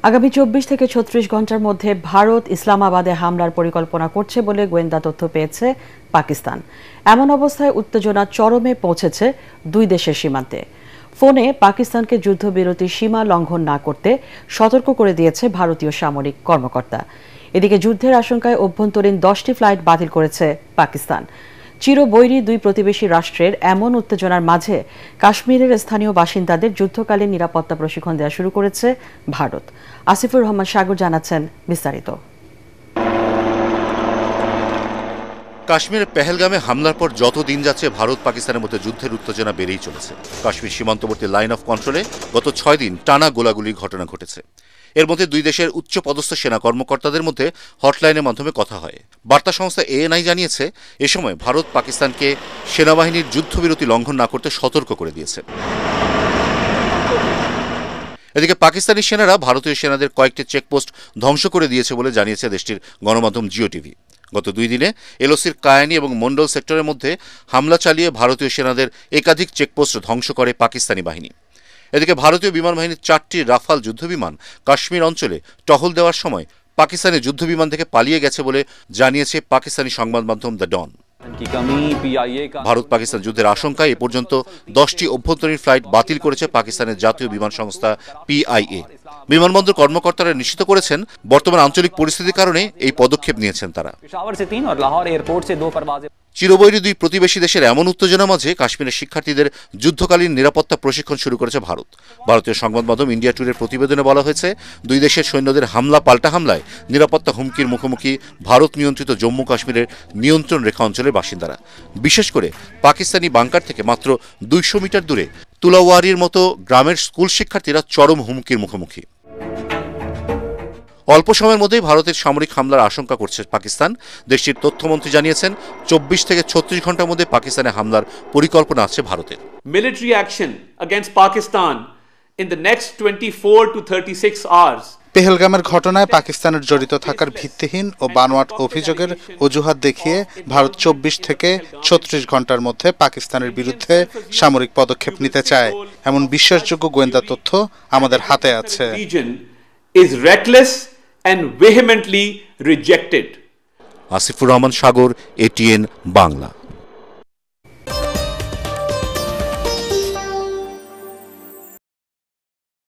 আগামী ২৪ থেকে ৩৬ ঘন্টার মধ্যে ভারত ইসলামাবাদে হামলার পরিকল্পনা করছে বলে গোয়েন্দা তথ্য পেয়েছে পাকিস্তান। এমন অবস্থায় উত্তেজনা চরমে পৌঁছেছে দুই দেশের সীমান্তে। ফোনে পাকিস্তানকে যুদ্ধবিরতি সীমা লঙ্ঘন না করতে সতর্ক করে দিয়েছে ভারতীয় সামরিক কর্মকর্তা। এদিকে যুদ্ধের আশঙ্কায় অভ্যন্তরীণ 10টি ফ্লাইট বাতিল করেছে পাকিস্তান। চিরবৈরী দুই প্রতিবেশী রাষ্ট্রের এমন উত্তেজনার মাঝে কাশ্মীরের স্থানীয় বাসিন্দাদের যুদ্ধকালীন নিরাপত্তা প্রশিক্ষণ দেওয়া শুরু করেছে ভারত। আসিফুর রহমান সাগর জানাচ্ছেন বিস্তারিত। কাশ্মীরের পেহেলগামে হামলার পর যত দিন যাচ্ছে ভারত পাকিস্তানের মধ্যে যুদ্ধের উত্তেজনা বেড়েই চলেছে। কাশ্মীর সীমান্তবর্তী লাইন অফ কন্ট্রোলে গত 6 দিন টানা গোলাগুলির ঘটনা ঘটেছে। এর মধ্যে দুই দেশের উচ্চ পদস্থ সেনা কর্মকর্তাদের মধ্যে হটলাইনের মাধ্যমে কথা হয়। বার্তা সংস্থা ANI জানিয়েছে, এ সময় ভারত পাকিস্তানকে সেনাবাহিনীর যুদ্ধবিরতি লঙ্ঘন না করতে সতর্ক করে দিয়েছে। এদিকে পাকিস্তানি সেনারা ভারতীয় সেনাদের কয়েকটি চেকপোস্ট ধ্বংস করে দিয়েছে বলে জানিয়েছে দেশটির গণমাধ্যম জিও টিভি। গত 2 দিনে এলওসির কায়ানি এবং মন্ডল সেক্টরের মধ্যে হামলা চালিয়ে ভারতীয় সেনাদের একাধিক চেকপোস্ট ধ্বংস করে পাকিস্তানি বাহিনী। এদিকে ভারতীয় বিমান বাহিনীর 4টি রাফাল যুদ্ধবিমান কাশ্মীর অঞ্চলে টহল দেওয়ার সময় পাকিস্তানি যুদ্ধবিমান থেকে পালিয়ে গেছে বলে জানিয়েছে পাকিস্তানি সংবাদ মাধ্যম দ্য ডন। ভারত পাকিস্তান যুদ্ধের আশঙ্কায় এ পর্যন্ত 10টি অভ্যন্তরীণ ফ্লাইট বাতিল করেছে পাকিস্তানের জাতীয় বিমান সংস্থা PIA। বিমানবন্দর কর্মকর্তারা নিশ্চিত করেছেন, বর্তমান আঞ্চলিক পরিস্থিতির কারণে এই পদক্ষেপ নিয়েছেন তারা। চিরবৈরী দুই প্রতিবেশী দেশের এমন উত্তেজনার মাঝে কাশ্মীরের শিক্ষার্থীদের যুদ্ধকালীন নিরাপত্তা প্রশিক্ষণ শুরু করেছে ভারত। ভারতীয় সংবাদ মাধ্যম ইন্ডিয়া টুডের প্রতিবেদনে বলা হয়েছে, দুই দেশের সৈন্যদের পাল্টা হামলায় নিরাপত্তা হুমকির মুখোমুখি ভারত নিয়ন্ত্রিত জম্মু কাশ্মীরের নিয়ন্ত্রণ রেখা অঞ্চলের বাসিন্দারা। বিশেষ করে পাকিস্তানি বাংকার থেকে মাত্র 200 মিটার দূরে তুলাওয়ারির মতো গ্রামের স্কুল শিক্ষার্থীরা চরম হুমকির মুখোমুখি। অল্প সময়ের মধ্যেই ভারতের সামরিক হামলার আশঙ্কা করছে পাকিস্তান। দেশটির তথ্যমন্ত্রী জানিয়েছেন, 24 থেকে 36 ঘন্টার মধ্যে পাকিস্তানে হামলার পরিকল্পনা আছে ভারতের। Military action against Pakistan in the next 24 to 36 hours. পেহেলগামের ঘটনায় পাকিস্তানের জড়িত থাকার ভিত্তিহীন ও বানোয়াট অভিযোগের অজুহাত দেখিয়ে ভারত 24 থেকে 36 ঘন্টার মধ্যে পাকিস্তানের বিরুদ্ধে সামরিক পদক্ষেপ নিতে চায়, এমন বিশ্বাসযোগ্য গোয়েন্দা তথ্য আমাদের হাতে আছে। is reckless and vehemently rejected. Asifur Rahman Sagar, ATN Bangla.